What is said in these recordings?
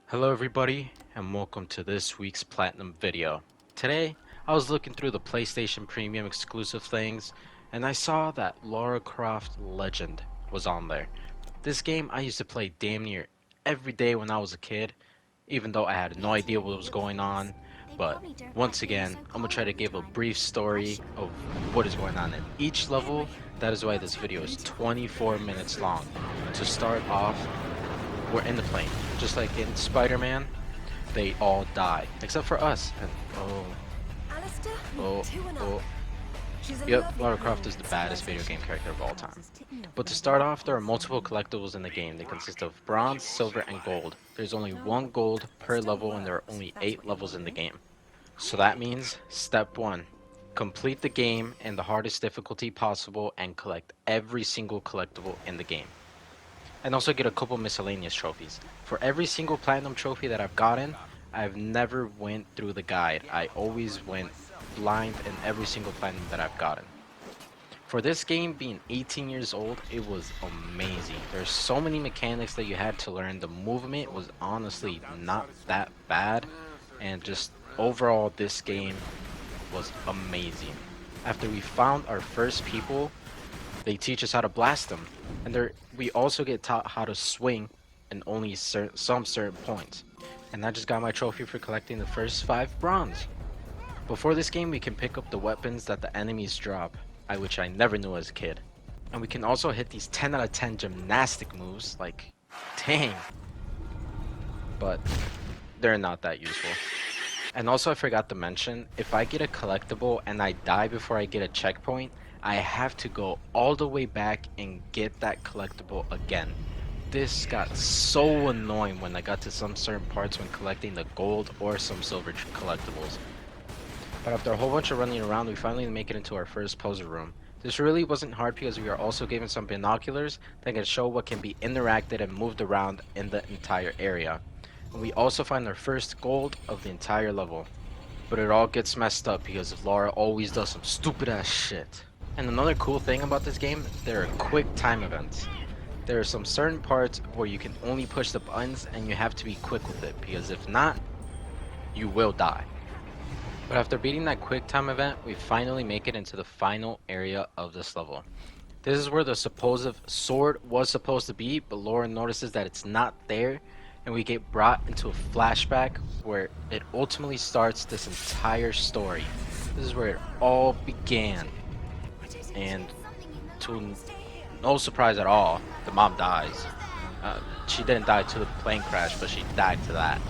Hello everybody and welcome to this week's Platinum video. Today I was looking through the PlayStation Premium exclusive things and I saw that Lara Croft Legend was on there. This game I used to play damn near every day when I was a kid, even though I had no idea what was going on. But once again, I'm gonna try to give a brief story of what is going on in each level. That is why this video is 24 minutes long. To start off, we're in the plane. Just like in Spider-Man, they all die. Except for us. And oh, oh. Yep, Lara Croft is the baddest video game character of all time. But to start off, there are multiple collectibles in the game. They consist of bronze, silver, and gold. There's only one gold per level and there are only 8 levels in the game. So that means, step 1. Complete the game in the hardest difficulty possible and collect every single collectible in the game. And also get a couple miscellaneous trophies. For every single platinum trophy that I've gotten, I've never went through the guide. I always went blind in every single platinum that I've gotten. For this game being 18 years old, it was amazing. There's so many mechanics that you had to learn. The movement was honestly not that bad, and just overall this game was amazing. After we found our first people, they teach us how to blast them, and we also get taught how to swing in only some certain points. And I just got my trophy for collecting the first 5 bronze. Before this game, we can pick up the weapons that the enemies drop, which I never knew as a kid. And we can also hit these 10 out of 10 gymnastic moves, like, dang. But they're not that useful. And also I forgot to mention, if I get a collectible and I die before I get a checkpoint, I have to go all the way back and get that collectible again. This got so annoying when I got to some certain parts when collecting the gold or some silver collectibles. But after a whole bunch of running around, we finally make it into our first puzzle room. This really wasn't hard because we are also given some binoculars that can show what can be interacted and moved around in the entire area. And we also find our first gold of the entire level. But it all gets messed up because Lara always does some stupid ass shit. And another cool thing about this game, there are quick time events. There are some certain parts where you can only push the buttons and you have to be quick with it, because if not, you will die. But after beating that quick time event, we finally make it into the final area of this level. This is where the supposed sword was supposed to be, but Lara notices that it's not there, and we get brought into a flashback where it ultimately starts this entire story. This is where it all began. And to no surprise at all, the mom dies. She didn't die to the plane crash, but she died to that.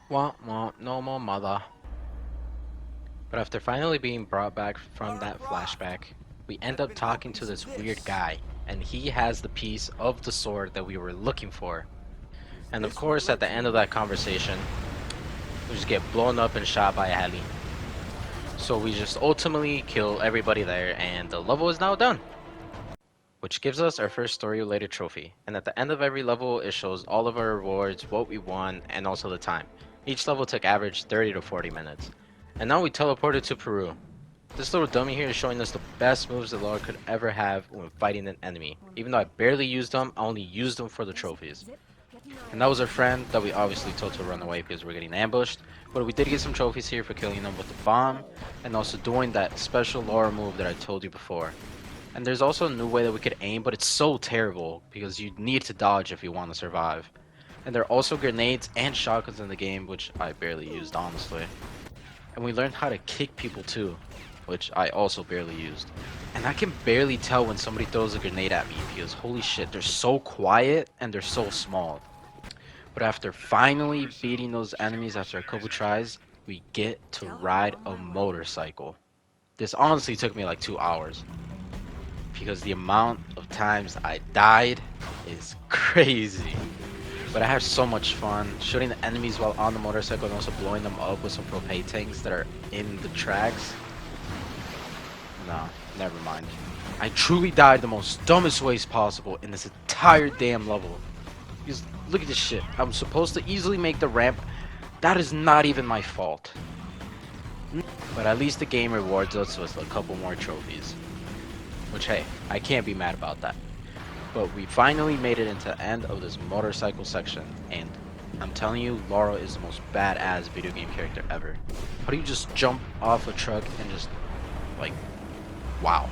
Wah wah, no more mother. But after finally being brought back from that flashback, we end up talking to this weird guy, and he has the piece of the sword that we were looking for. And of course, at the end of that conversation, we just get blown up and shot by a heli. So we just ultimately kill everybody there, and the level is now done. Which gives us our first story-related trophy. And at the end of every level, it shows all of our rewards, what we won, and also the time. Each level took average 30 to 40 minutes. And now we teleported to Peru. This little dummy here is showing us the best moves that Lara could ever have when fighting an enemy. Even though I barely used them, I only used them for the trophies. And that was our friend that we obviously told to run away because we're getting ambushed. But we did get some trophies here for killing them with the bomb, and also doing that special Lara move that I told you before. And there's also a new way that we could aim, but it's so terrible because you need to dodge if you want to survive. And there are also grenades and shotguns in the game, which I barely used, honestly. And we learned how to kick people too, which I also barely used. And I can barely tell when somebody throws a grenade at me because holy shit, they're so quiet and they're so small. But after finally beating those enemies after a couple tries, we get to ride a motorcycle. This honestly took me like 2 hours, because the amount of times I died is crazy. But I have so much fun shooting the enemies while on the motorcycle and also blowing them up with some propane tanks that are in the tracks. No, never mind. I truly died the most dumbest ways possible in this entire damn level. Because look at this shit. I'm supposed to easily make the ramp. That is not even my fault. But at least the game rewards us with a couple more trophies. Which, hey, I can't be mad about that. But we finally made it into the end of this motorcycle section. And I'm telling you, Lara is the most badass video game character ever. How do you just jump off a truck and just, like, wow.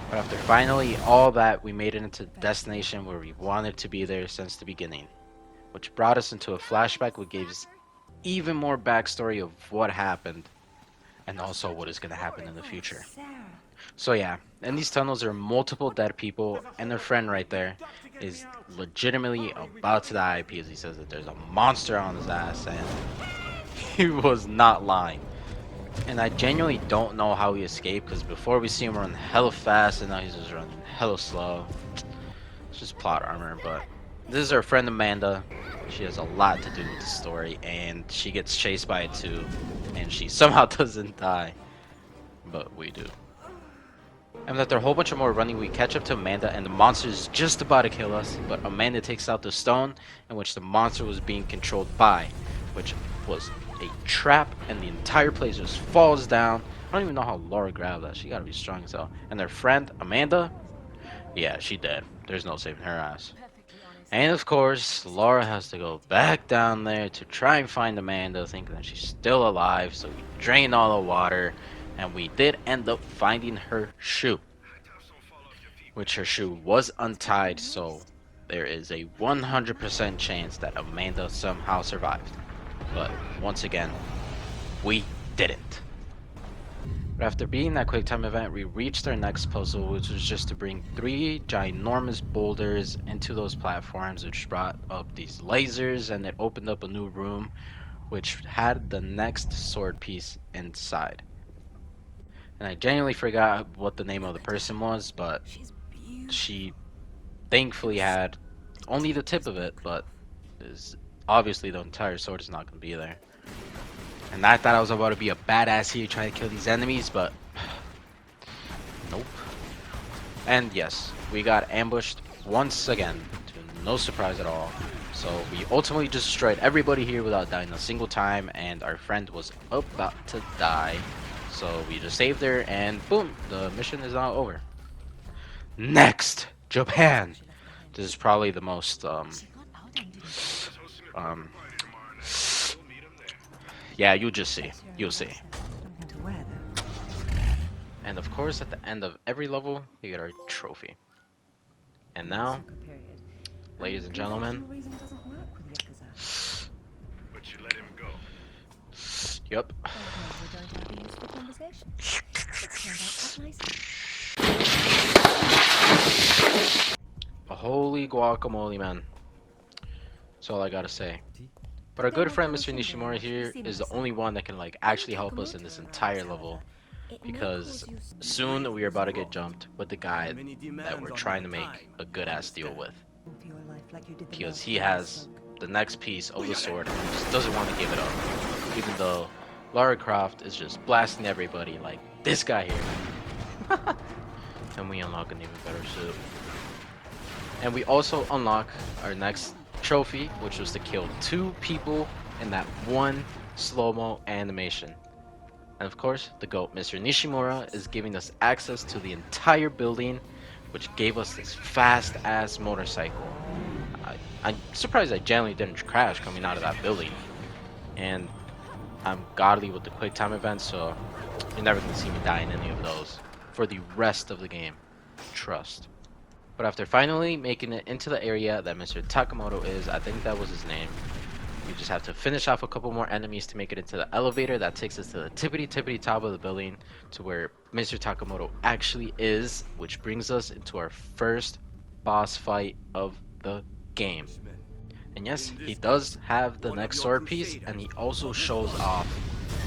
But after finally all that, we made it into the destination where we wanted to be there since the beginning. Which brought us into a flashback which gave us even more backstory of what happened. And also what is going to happen in the future. So yeah, in these tunnels there are multiple dead people, and their friend right there is legitimately about to die because he says that there's a monster on his ass, and he was not lying. And I genuinely don't know how he escaped, because before we see him run hella fast, and now he's just running hella slow. It's just plot armor, but this is our friend Amanda. She has a lot to do with the story, and she gets chased by it too, and she somehow doesn't die, but we do. And after a whole bunch of more running, we catch up to Amanda, and the monster is just about to kill us, but Amanda takes out the stone in which the monster was being controlled by, which was a trap, and the entire place just falls down. I don't even know how Lara grabbed that. She gotta be strong as hell. And their friend, Amanda, yeah, she dead. There's no saving her ass. And of course, Lara has to go back down there to try and find Amanda, thinking that she's still alive, so we drain all the water, and we did end up finding her shoe. Which her shoe was untied, so there is a 100% chance that Amanda somehow survived. But once again, we didn't. But after beating that quick time event, we reached our next puzzle, which was just to bring 3 ginormous boulders into those platforms, which brought up these lasers, and it opened up a new room, which had the next sword piece inside. And I genuinely forgot what the name of the person was, but she thankfully had only the tip of it, but is obviously the entire sword is not going to be there. And I thought I was about to be a badass here trying to kill these enemies, but nope. And yes, we got ambushed once again, to no surprise at all. So we ultimately just destroyed everybody here without dying a single time, and our friend was about to die. So we just saved her, and boom, the mission is now over. Next, Japan. This is probably the most yeah, you'll just see. You'll see. And of course, at the end of every level, you get our trophy. And now, ladies and gentlemen, yep. Holy guacamole, man. That's all I gotta say. But our good friend Mr. Nishimura here is the only one that can like actually help us in this entire level, because soon we are about to get jumped with the guy that we're trying to make a good ass deal with, because he has the next piece of the sword and just doesn't want to give it up, even though Lara Croft is just blasting everybody like this guy here. And we unlock an even better suit. And we also unlock our next trophy, which was to kill 2 people in that one slow-mo animation. And of course, the GOAT, Mr. Nishimura, is giving us access to the entire building, which gave us this fast-ass motorcycle. I'm surprised I genuinely didn't crash coming out of that building. And I'm godly with the quick time events, so you're never going to see me die in any of those for the rest of the game. Trust. But after finally making it into the area that Mr. Takamoto is, I think that was his name, we just have to finish off a couple more enemies to make it into the elevator that takes us to the tippity top of the building, to where Mr. Takamoto actually is, which brings us into our first boss fight of the game. And yes, he does have the next sword piece, and he also shows off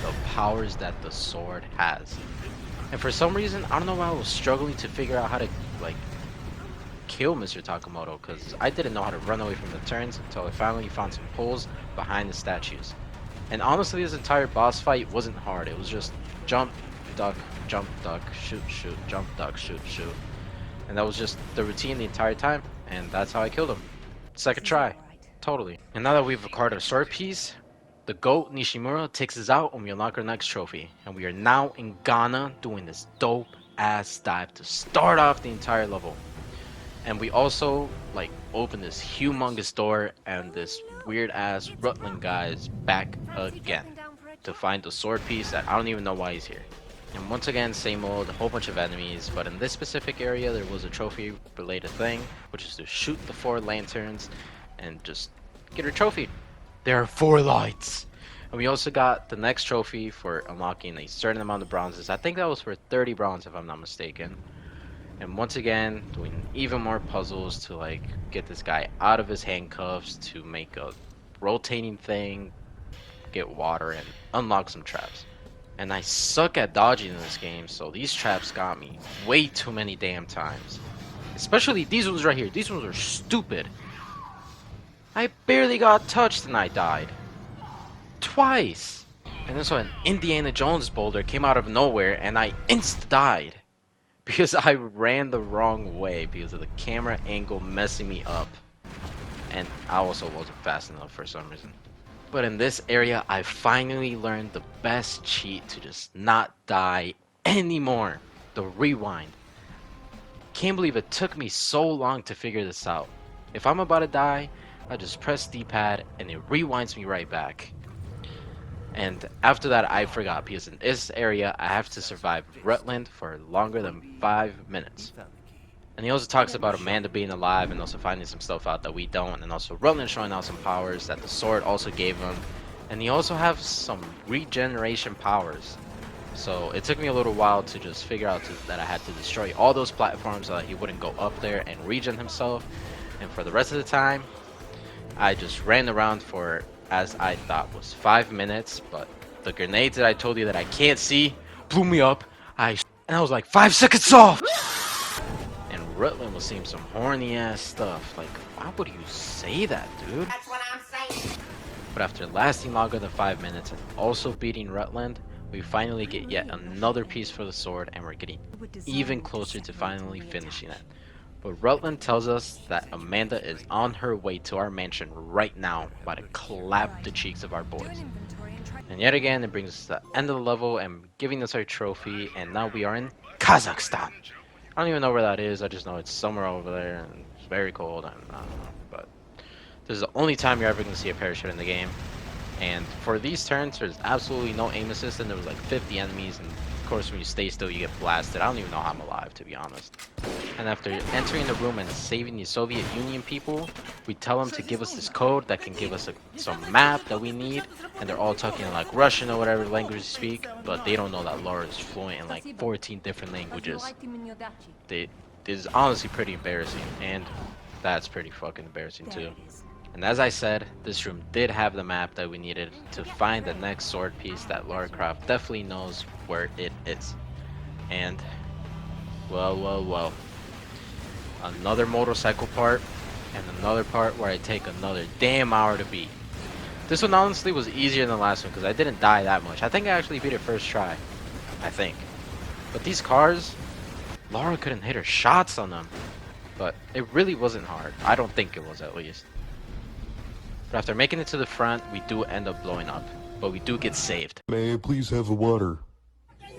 the powers that the sword has. And for some reason, I don't know why I was struggling to figure out how to like kill Mr. Takamoto, because I didn't know how to run away from the turns until I finally found some holes behind the statues. And honestly, this entire boss fight wasn't hard. It was just jump, duck, shoot, shoot, jump, duck, shoot, shoot. And that was just the routine the entire time, and that's how I killed him. Second try. Totally. And now that we've acquired a sword piece, the GOAT Nishimura takes us out and we unlock our next trophy. And we are now in Ghana doing this dope ass dive to start off the entire level. And we also like open this humongous door, and this weird ass Rutland guy is back again to find the sword piece that I don't even know why he's here. And once again, same old, a whole bunch of enemies, but in this specific area there was a trophy related thing, which is to shoot the 4 lanterns and just get a trophy. There are 4 lights! And we also got the next trophy for unlocking a certain amount of bronzes. I think that was for 30 bronze if I'm not mistaken. And once again, doing even more puzzles to like get this guy out of his handcuffs, to make a rotating thing, get water, and unlock some traps. And I suck at dodging in this game, so these traps got me way too many damn times. Especially these ones right here. These ones are stupid. I barely got touched and I died. Twice. And then so an Indiana Jones boulder came out of nowhere and I insta-died. Because I ran the wrong way because of the camera angle messing me up. And I also wasn't fast enough for some reason. But in this area, I finally learned the best cheat to just not die anymore. The rewind. Can't believe it took me so long to figure this out. If I'm about to die, I just press D-pad and it rewinds me right back. And after that, I forgot because in this area, I have to survive Rutland for longer than 5 minutes. And he also talks about Amanda being alive and also finding some stuff out that we don't, and also Rutland showing out some powers that the sword also gave him. And he also has some regeneration powers. So it took me a little while to just figure out that I had to destroy all those platforms so that he wouldn't go up there and regen himself. And for the rest of the time, I just ran around for, as I thought was 5 minutes, but the grenades that I told you that I can't see blew me up. And I was like 5 seconds off! Rutland was seeing some horny ass stuff. Like, why would you say that, dude? That's what I'm saying. But after lasting longer than 5 minutes and also beating Rutland, we finally get yet another piece for the sword, and we're getting even closer to finally finishing it. But Rutland tells us that Amanda is on her way to our mansion right now, about to clap the cheeks of our boys. And yet again, it brings us to the end of the level and giving us our trophy, and now we are in Kazakhstan. I don't even know where that is, I just know it's somewhere over there, and it's very cold, and I don't know, but this is the only time you're ever going to see a parachute in the game. And for these turns, there's absolutely no aim assist, and there was like 50 enemies, and of course when you stay still, you get blasted. I don't even know how I'm alive, to be honest. And after entering the room and saving the Soviet Union people, we tell them to give us this code that can give us some map that we need, and they're all talking like Russian or whatever language you speak, but they don't know that Lara is fluent in like 14 different languages. This is honestly pretty embarrassing, and that's pretty fucking embarrassing too. And as I said, this room did have the map that we needed to find the next sword piece that Lara Croft definitely knows where it is. And well, another motorcycle part, and another part where I take another damn hour to beat. This one honestly was easier than the last one because I didn't die that much. I think I actually beat it first try, I think. But these cars, Lara couldn't hit her shots on them. But it really wasn't hard. I don't think it was, at least. But after making it to the front, we do end up blowing up. But we do get saved. May I please have the water?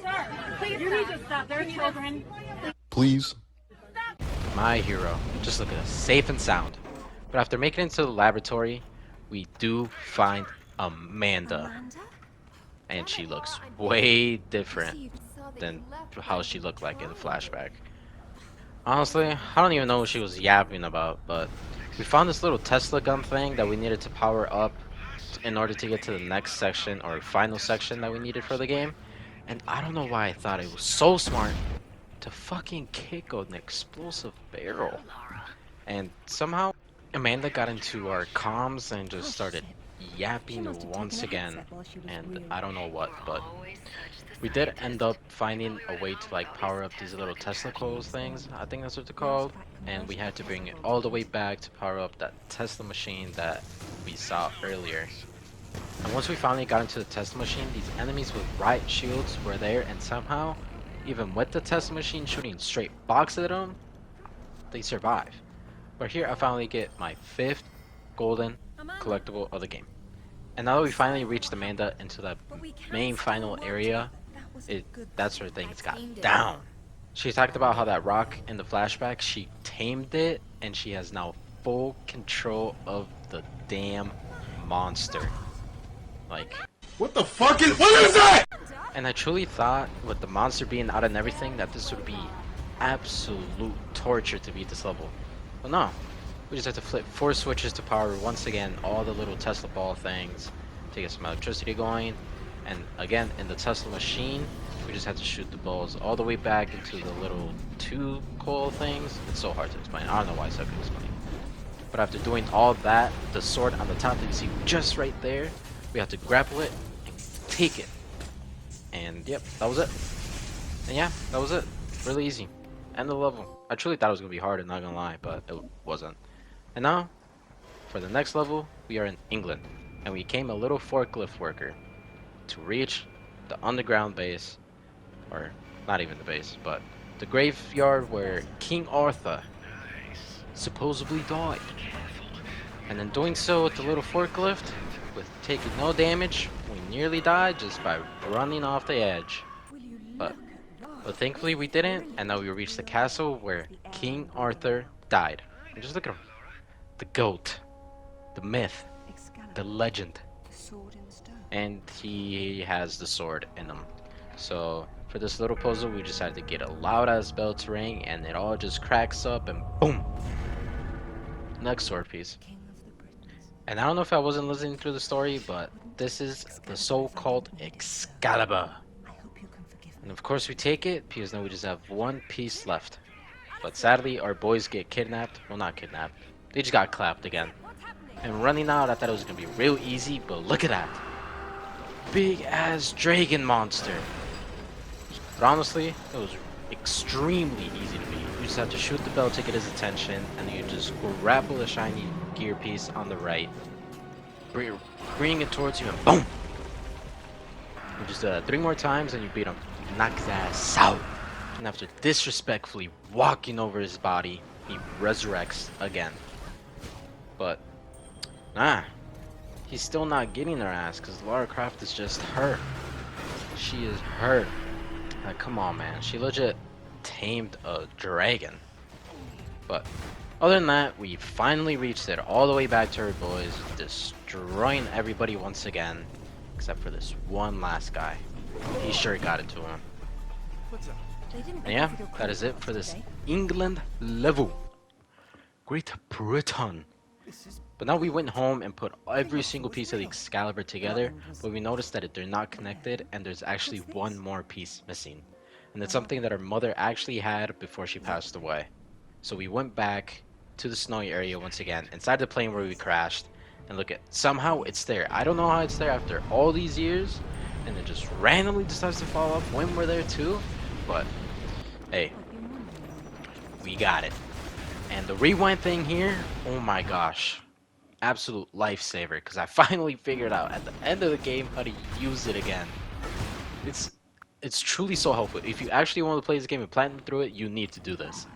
Sir, please you need to stop. There are children. Please? My hero. Just look at us. Safe and sound. But after making it to the laboratory, we do find Amanda. And she looks way different than how she looked like in the flashback. Honestly, I don't even know what she was yapping about, but we found this little Tesla gun thing that we needed to power up in order to get to the next section, or final section that we needed for the game. And I don't know why I thought it was so smart to fucking kick an explosive barrel. And somehow Amanda got into our comms and just started yapping once again, and I don't know what, but we did end up finding a way to like power up these little Tesla coils things, I think that's what they're called, and we had to bring it all the way back to power up that Tesla machine that we saw earlier. And once we finally got into the Tesla machine, these enemies with riot shields were there, and somehow, even with the Tesla machine shooting straight box at them, they survive. But here I finally get my 5th golden collectible of the game. And now that we finally reached Amanda into the main final area, that's where things got down. She talked about how that rock in the flashback, she tamed it, and she has now full control of the damn monster. Like, What is that? and I truly thought with the monster being out and everything that this would be absolute torture to beat this level. But no, we just have to flip 4 switches to power once again all the little Tesla ball things to get some electricity going. And again, in the Tesla machine, we just have to shoot the balls all the way back into the little 2 coil things. It's so hard to explain. I don't know why I suck at explaining. But after doing all that, the sword on the top that you see just right there, we have to grapple it and take it. And yep, that was it. And yeah, that was it. Really easy. End of the level. I truly thought it was going to be hard, not gonna lie, but it wasn't. And now, for the next level, we are in England. And we became a little forklift worker to reach the underground base, or not even the base, but the graveyard where King Arthur supposedly died. And in doing so with the little forklift, with taking no damage, we nearly died just by running off the edge. But thankfully we didn't, and now we reached the castle where King Arthur died. And just look at him. The goat. The myth. The legend. And he has the sword in him. So for this little puzzle, we just had to get a loud ass bell to ring, and it all just cracks up and boom! Next sword piece. And I don't know if I wasn't listening through the story, but this is the so-called Excalibur. And of course we take it, because now we just have 1 piece left. But sadly, our boys get kidnapped. Well, not kidnapped. They just got clapped again. And running out, I thought it was going to be real easy, but look at that. Big ass dragon monster. But honestly, it was extremely easy to beat. You just have to shoot the bell to get his attention, and you just grapple the shiny gear piece on the right, bring it towards you, and boom! You just 3 more times and you beat him. You knock his ass out. And after disrespectfully walking over his body, he resurrects again. But he's still not getting her ass because Lara Croft is just her. She is her. Like, come on, man. She legit tamed a dragon. But other than that, we finally reached it all the way back to our boys, destroying everybody once again, except for this one last guy. He sure got it to him. And yeah, that is it for this England level. Great Britain. But now we went home and put every single piece of the Excalibur together, but we noticed that they're not connected and there's actually 1 more piece missing. And it's something that our mother actually had before she passed away. So we went back to the snowy area once again, inside the plane where we crashed, and look at, somehow it's there. I don't know how it's there after all these years, and it just randomly decides to fall off when we're there too, but hey, we got it. And the rewind thing here, oh my gosh, absolute lifesaver, because I finally figured out at the end of the game how to use it again. It's truly so helpful. If you actually want to play this game and platinum through it, you need to do this.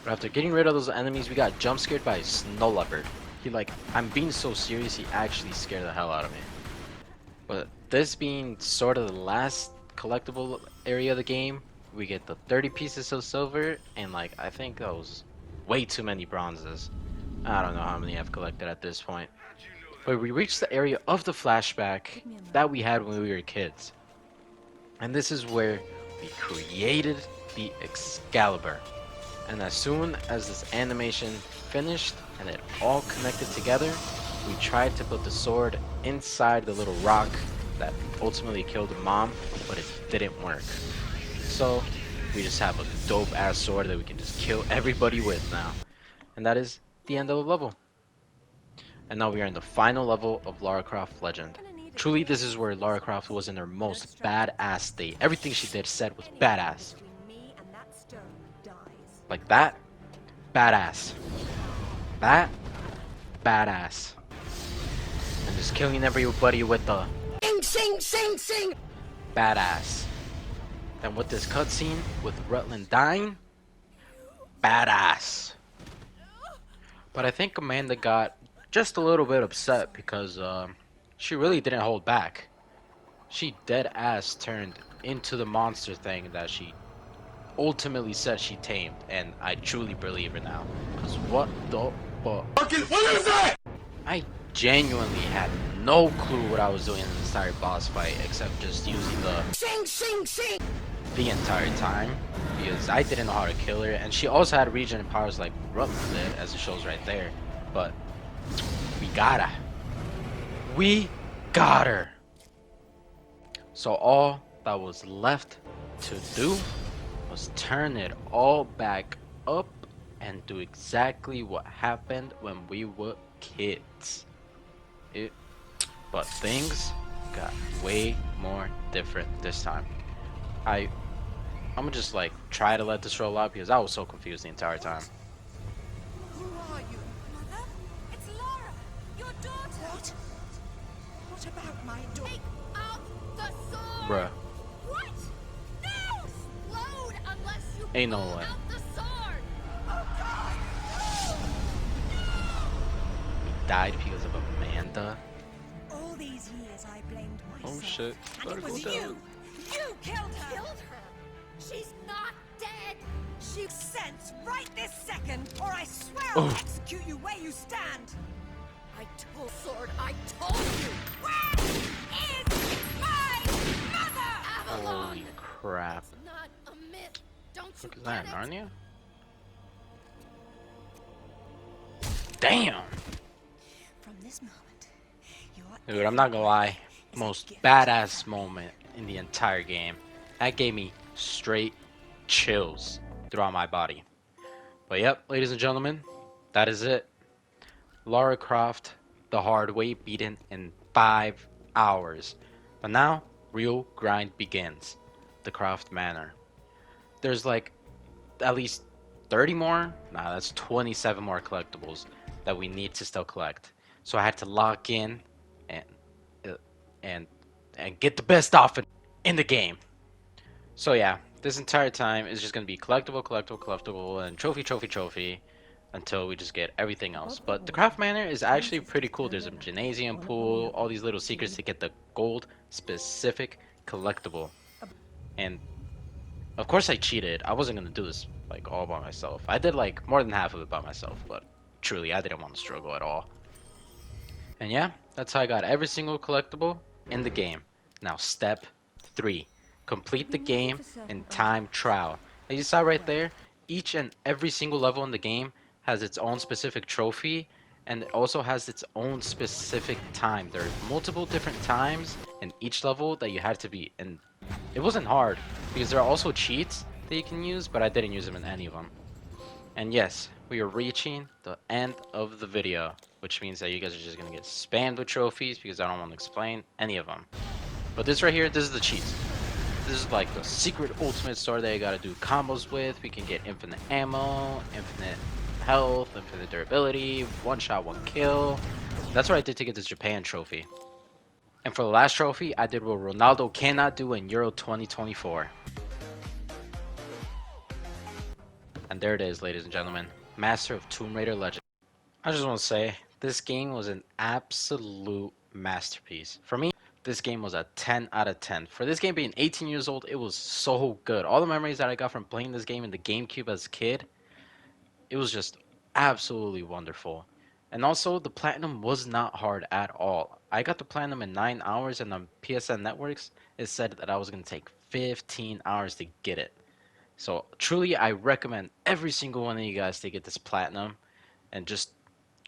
But after getting rid of those enemies, we got jump scared by a snow leopard. I'm being so serious, he actually scared the hell out of me. But this being sort of the last collectible area of the game, we get the 30 pieces of silver, and I think that was way too many bronzes. I don't know how many I've collected at this point. But we reached the area of the flashback that we had when we were kids. And this is where we created the Excalibur. And as soon as this animation finished and it all connected together, we tried to put the sword inside the little rock that ultimately killed the mom, but it didn't work. So we just have a dope ass sword that we can just kill everybody with now. And that is the end of the level. And now we are in the final level of Lara Croft Legend. Truly, this is where Lara Croft was in her most badass state. Everything she did said was badass. Like that, badass. That, badass. And just killing everybody with the sing, badass. Then with this cutscene with Rutland dying, badass. But I think Amanda got just a little bit upset because she really didn't hold back. She dead ass turned into the monster thing that she ultimately said she tamed, and I truly believe her now. Because what the But Fucking, what is that? I genuinely had no clue what I was doing in this entire boss fight, except just using the Sing, sing, sing. the entire time, because I didn't know how to kill her, and she also had regen powers like Rup did, as it shows right there. But we got her. We got her. So all that was left to do was turn it all back up and do exactly what happened when we were kids. But things got way more different this time. I'm gonna just like try to let this roll out because I was so confused the entire time. Who are you? Mother? It's Lara, your daughter. What? What about my daughter? Take out the sword! Bruh, What? No! Load unless you Ain't no pull way. out the sword! Oh God! he died because of Amanda. All these years I blamed myself. Oh shit, And it was you. You killed her. Killed her! She's not dead! She sense right this second, or I swear Oh. I'll execute you where you stand. I told sword, I told you! Where is my mother? Avalon! Holy crap. It's not a myth. Don't you Look at that, get it? Narnia? Damn! From this moment, you are Dude, I'm not gonna lie. is a Most gift. badass moment in the entire game. That gave me straight chills throughout my body. But yep, ladies and gentlemen, that is it. Lara Croft, the hard way, beaten in 5 hours. But now, real grind begins. The Croft Manor. There's like at least 30 more? Nah, that's 27 more collectibles that we need to still collect. So I had to lock in and uh, and and get the best outfit in the game. So yeah, this entire time is just gonna be collectible, and trophy until we just get everything else. But the craft manor is actually pretty cool. There's a gymnasium pool, all these little secrets to get the gold specific collectible. And of course I cheated. I wasn't gonna do this like all by myself. I did like more than half of it by myself, but truly I didn't want to struggle at all. And yeah, that's how I got every single collectible in the game. Now step 3. Complete the game in time trial. As you saw right there, each and every single level in the game has its own specific trophy, and it also has its own specific time. There are multiple different times in each level that you had to beat, and it wasn't hard because there are also cheats that you can use, but I didn't use them in any of them. And yes, we are reaching the end of the video, which means that you guys are just gonna get spammed with trophies because I don't want to explain any of them. But this right here, this is the cheats. This is like the secret ultimate sword that you gotta do combos with. We can get infinite ammo, infinite health, infinite durability, one shot, one kill. That's what I did to get this Japan trophy. And for the last trophy, I did what Ronaldo cannot do in Euro 2024. And there it is, ladies and gentlemen. Master of Tomb Raider Legend. I just want to say, this game was an absolute masterpiece. For me, this game was a 10 out of 10. For this game being 18 years old, it was so good. All the memories that I got from playing this game in the GameCube as a kid, it was just absolutely wonderful. And also, the Platinum was not hard at all. I got the Platinum in 9 hours, and on PSN Networks, it said that I was going to take 15 hours to get it. So, truly, I recommend every single one of you guys to get this Platinum and just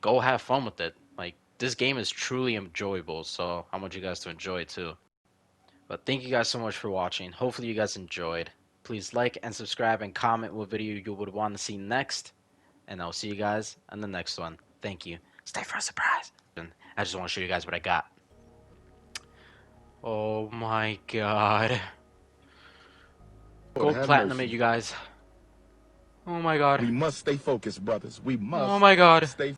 go have fun with it. Like, this game is truly enjoyable, so I want you guys to enjoy it too. But thank you guys so much for watching. Hopefully you guys enjoyed. Please like and subscribe and comment what video you would want to see next. And I'll see you guys on the next one. Thank you. Stay for a surprise. And I just want to show you guys what I got. Oh my god. Go Have platinum mercy. it, you guys. Oh my god. We must stay focused, brothers. We must Oh my god. stay